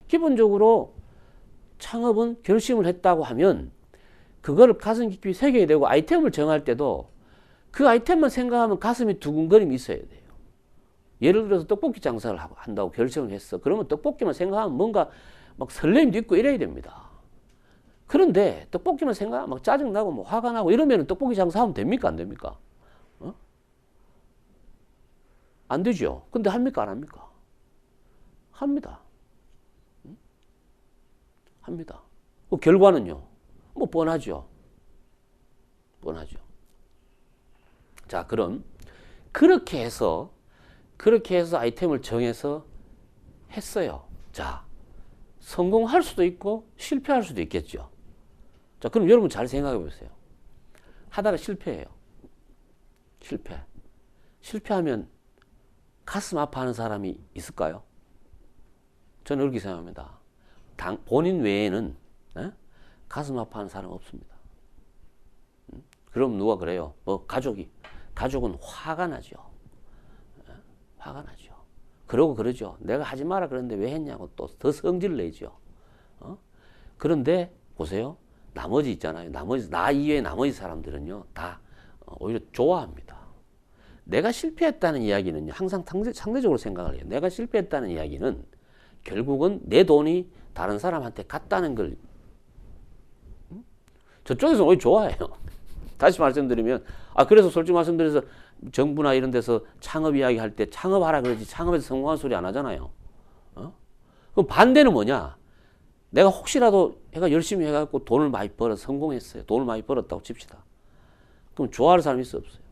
기본적으로 창업은 결심을 했다고 하면 그거를 가슴 깊이 새겨야 되고 아이템을 정할 때도 그 아이템만 생각하면 가슴이 두근거림이 있어야 돼요. 예를 들어서 떡볶이 장사를 한다고 결심을 했어. 그러면 떡볶이만 생각하면 뭔가 막 설렘도 있고 이래야 됩니다. 그런데 떡볶이만 생각하면 막 짜증나고 뭐 화가 나고 이러면 떡볶이 장사하면 됩니까? 안 됩니까? 어? 안 되죠. 근데 합니까? 안 합니까? 합니다. 합니다. 그 결과는요? 뭐 뻔하죠. 뻔하죠. 자, 그럼 그렇게 해서 아이템을 정해서 했어요. 자, 성공할 수도 있고 실패할 수도 있겠죠. 자, 그럼 여러분 잘 생각해 보세요. 하다가 실패해요. 실패하면 가슴 아파하는 사람이 있을까요? 저는 그렇게 생각합니다. 본인 외에는 가슴 아파하는 사람 없습니다. 그럼 누가 그래요? 가족은 화가 나죠. 화가 나죠. 그러고 그러죠. 내가 하지 마라 그랬는데 왜 했냐고 또 더 성질을 내죠. 그런데 보세요. 나머지 있잖아요. 나 이외의 나머지 사람들은요, 다 오히려 좋아합니다. 내가 실패했다는 이야기는요, 항상 상대적으로 생각을 해요. 내가 실패했다는 이야기는 결국은 내 돈이 다른 사람한테 갔다는 걸 저쪽에서 오히려 좋아해요. 다시 말씀드리면, 그래서 솔직히 말씀드려서 정부나 이런 데서 창업 이야기 할 때 창업하라 그러지 창업에서 성공한 소리 안 하잖아요. 그럼 반대는 뭐냐? 내가 혹시라도 내가 열심히 해갖고 돈을 많이 벌어서 성공했어요. 돈을 많이 벌었다고 칩시다. 그럼 좋아할 사람이 있어요? 없어요?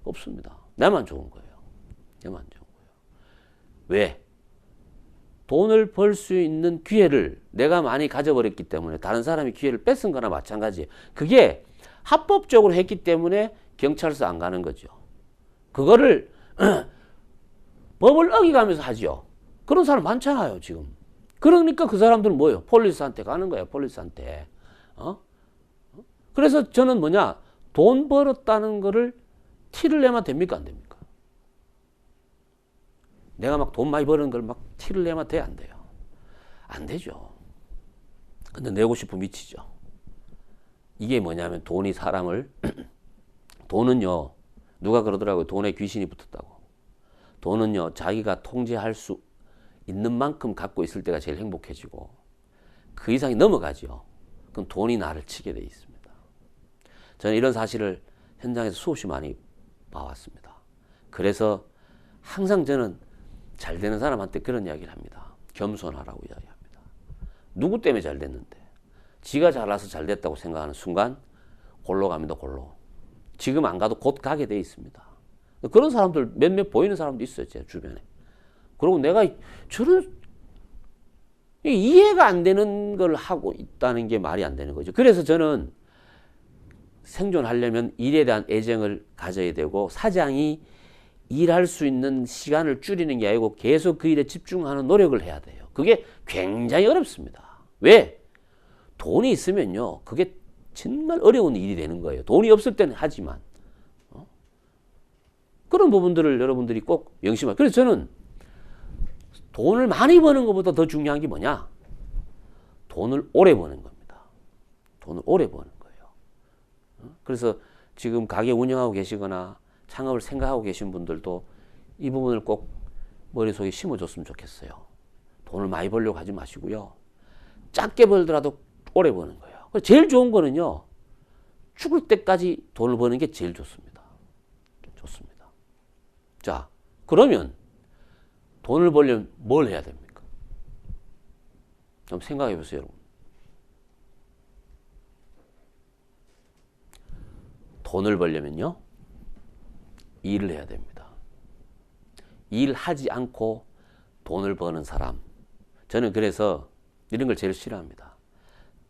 없습니다. 내만 좋은 거예요. 내만 좋은 거예요. 왜? 돈을 벌 수 있는 기회를 내가 많이 가져버렸기 때문에 다른 사람이 기회를 뺏은 거나 마찬가지예요. 그게 합법적으로 했기 때문에 경찰서 안 가는 거죠. 그거를 법을 어기가면서 하죠. 그런 사람 많잖아요, 지금. 그러니까 그 사람들은 뭐예요? 폴리스한테 가는 거예요, 폴리스한테. 그래서 저는 돈 벌었다는 거를 티를 내면 됩니까? 안 됩니까? 내가 막 돈 많이 버는 걸 막 티를 내면 돼? 안 돼요? 안 되죠. 근데 내고 싶으면 미치죠. 이게 뭐냐면 돈이 사람을 돈은요, 누가 그러더라고요. 돈에 귀신이 붙었다고. 돈은요, 자기가 통제할 수 있는 만큼 갖고 있을 때가 제일 행복해지고 그 이상이 넘어가죠. 그럼 돈이 나를 치게 돼 있습니다. 저는 이런 사실을 현장에서 수없이 많이 봐왔습니다. 그래서 항상 저는 잘 되는 사람한테 그런 이야기를 합니다. 겸손하라고 이야기합니다. 누구 때문에 잘 됐는데? 지가 잘나서 잘 됐다고 생각하는 순간 골로 갑니다. 골로. 지금 안 가도 곧 가게 돼 있습니다. 그런 사람들 몇몇 보이는 사람도 있어요. 제 주변에. 그리고 내가 저런 이해가 안 되는 걸 하고 있다는 게 말이 안 되는 거죠. 그래서 저는 생존하려면 일에 대한 애정을 가져야 되고 사장이 일할 수 있는 시간을 줄이는 게 아니고 계속 그 일에 집중하는 노력을 해야 돼요. 그게 굉장히 어렵습니다. 왜? 돈이 있으면요, 그게 정말 어려운 일이 되는 거예요. 돈이 없을 때는 하지만. 그런 부분들을 여러분들이 꼭 명심하세요. 그래서 저는 돈을 많이 버는 것보다 더 중요한 게 뭐냐? 돈을 오래 버는 겁니다. 돈을 오래 버는 거예요. 그래서 지금 가게 운영하고 계시거나 창업을 생각하고 계신 분들도 이 부분을 꼭 머릿속에 심어줬으면 좋겠어요. 돈을 많이 벌려고 하지 마시고요. 작게 벌더라도 오래 버는 거예요. 제일 좋은 거는요, 죽을 때까지 돈을 버는 게 제일 좋습니다. 좋습니다. 자, 그러면 돈을 벌려면 뭘 해야 됩니까? 좀 생각해 보세요, 여러분. 돈을 벌려면요, 일을 해야 됩니다. 일하지 않고 돈을 버는 사람. 저는 그래서 이런 걸 제일 싫어합니다.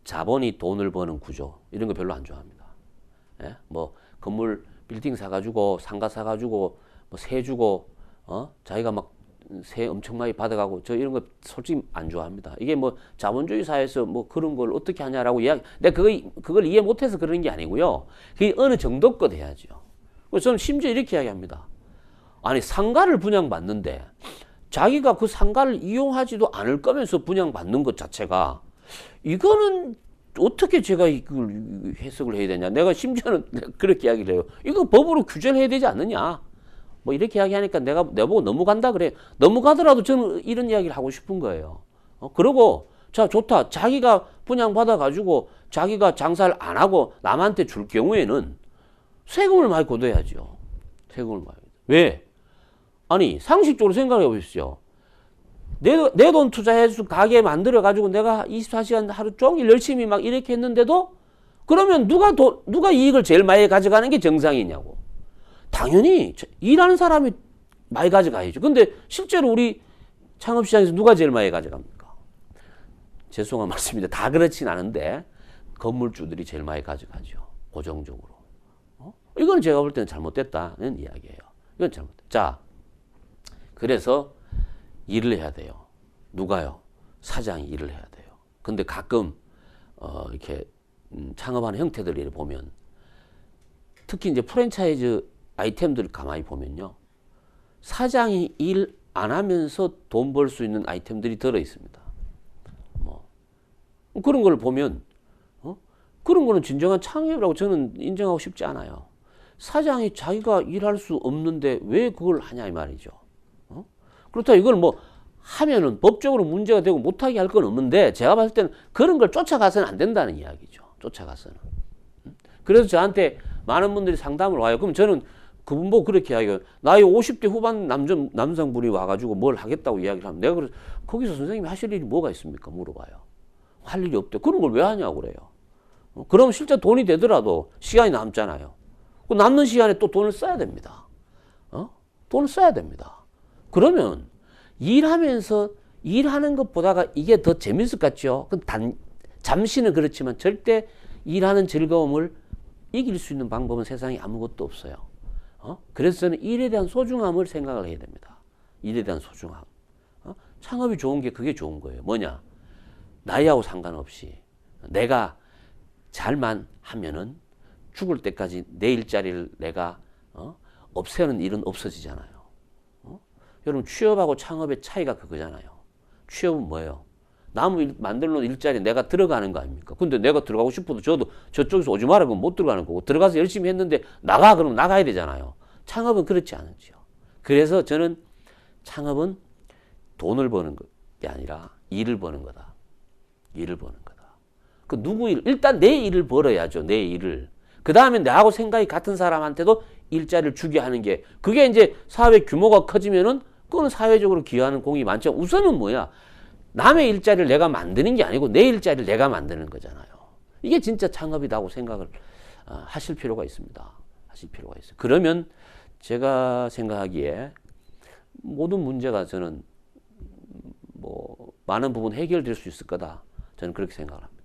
자본이 돈을 버는 구조. 이런 거 별로 안 좋아합니다. 예? 뭐, 건물, 빌딩 사가지고, 상가 사가지고, 뭐, 세 주고, 자기가 막, 세 엄청 많이 받아가고, 저 이런 거 솔직히 안 좋아합니다. 이게 뭐, 자본주의 사회에서 뭐 그런 걸 어떻게 하냐라고 내가 그걸 이해 못해서 그러는 게 아니고요. 그게 어느 정도껏 해야죠. 저는 심지어 이렇게 이야기합니다. 아니, 상가를 분양받는데, 자기가 그 상가를 이용하지도 않을 거면서 분양받는 것 자체가 이거는 어떻게 제가 이걸 해석을 해야 되냐. 내가 심지어는 그렇게 이야기를 해요. 이거 법으로 규제를 해야 되지 않느냐. 뭐 이렇게 이야기하니까 내보고 넘어간다 그래. 넘어가더라도 저는 이런 이야기를 하고 싶은 거예요. 그러고 자 좋다. 자기가 분양받아가지고 자기가 장사를 안 하고 남한테 줄 경우에는 세금을 많이 걷어야죠. 세금을 많이. 왜? 아니 상식적으로 생각해 보십시오. 내 돈 투자해서 가게 만들어가지고 내가 24시간 하루 종일 열심히 막 이렇게 했는데도 그러면 누가 이익을 제일 많이 가져가는 게 정상이냐고. 당연히 일하는 사람이 많이 가져가야죠. 근데 실제로 우리 창업시장에서 누가 제일 많이 가져갑니까? 죄송한 말씀입니다. 다 그렇진 않은데 건물주들이 제일 많이 가져가죠. 고정적으로. 이건 제가 볼 때는 잘못됐다는 이야기예요. 이건 잘못됐다. 자, 그래서 일을 해야 돼요. 누가요? 사장이 일을 해야 돼요. 근데 가끔 이렇게 창업하는 형태들을 보면 특히 이제 프랜차이즈 아이템들을 가만히 보면요. 사장이 일 안 하면서 돈 벌 수 있는 아이템들이 들어 있습니다. 뭐 그런 걸 보면 그런 거는 진정한 창업이라고 저는 인정하고 싶지 않아요. 사장이 자기가 일할 수 없는데 왜 그걸 하냐 이 말이죠. 그렇다고 이걸 뭐 하면은 법적으로 문제가 되고 못하게 할 건 없는데 제가 봤을 때는 그런 걸 쫓아가서는 안 된다는 이야기죠. 쫓아가서는. 그래서 저한테 많은 분들이 상담을 와요. 그럼 저는 그분 보고 그렇게 이야기해요. 나이 50대 후반 남성분이 와가지고 뭘 하겠다고 이야기를 하면 내가 그래서 거기서 선생님이 하실 일이 뭐가 있습니까? 물어봐요. 할 일이 없대. 그런 걸 왜 하냐고 그래요. 그럼 실제 돈이 되더라도 시간이 남잖아요. 그 남는 시간에 또 돈을 써야 됩니다. 돈을 써야 됩니다. 그러면 일하면서 일하는 것보다가 이게 더 재밌을 것 같죠? 잠시는 그렇지만 절대 일하는 즐거움을 이길 수 있는 방법은 세상에 아무것도 없어요. 그래서 저는 일에 대한 소중함을 생각을 해야 됩니다. 일에 대한 소중함. 창업이 좋은 게 그게 좋은 거예요. 뭐냐? 나이하고 상관없이 내가 잘만 하면은 죽을 때까지 내 일자리를 내가 없애는 일은 없어지잖아요. 여러분 취업하고 창업의 차이가 그거잖아요. 취업은 뭐예요? 만들어 놓은 일자리에 내가 들어가는 거 아닙니까? 근데 내가 들어가고 싶어도 저도 저쪽에서 오지 마라 그러면 못 들어가는 거고 들어가서 열심히 했는데 나가 그러면 나가야 되잖아요. 창업은 그렇지 않지요. 그래서 저는 창업은 돈을 버는 게 아니라 일을 버는 거다. 일을 버는 거다. 그 누구 일? 일단 내 일을 벌어야죠. 내 일을. 그 다음에 나하고 생각이 같은 사람한테도 일자리를 주게 하는 게 그게 이제 사회 규모가 커지면은 그거는 사회적으로 기여하는 공이 많죠. 우선은 뭐야? 남의 일자리를 내가 만드는 게 아니고 내 일자리를 내가 만드는 거잖아요. 이게 진짜 창업이라고 생각을 하실 필요가 있습니다. 하실 필요가 있어요. 그러면 제가 생각하기에 모든 문제가 저는 뭐 많은 부분 해결될 수 있을 거다. 저는 그렇게 생각합니다.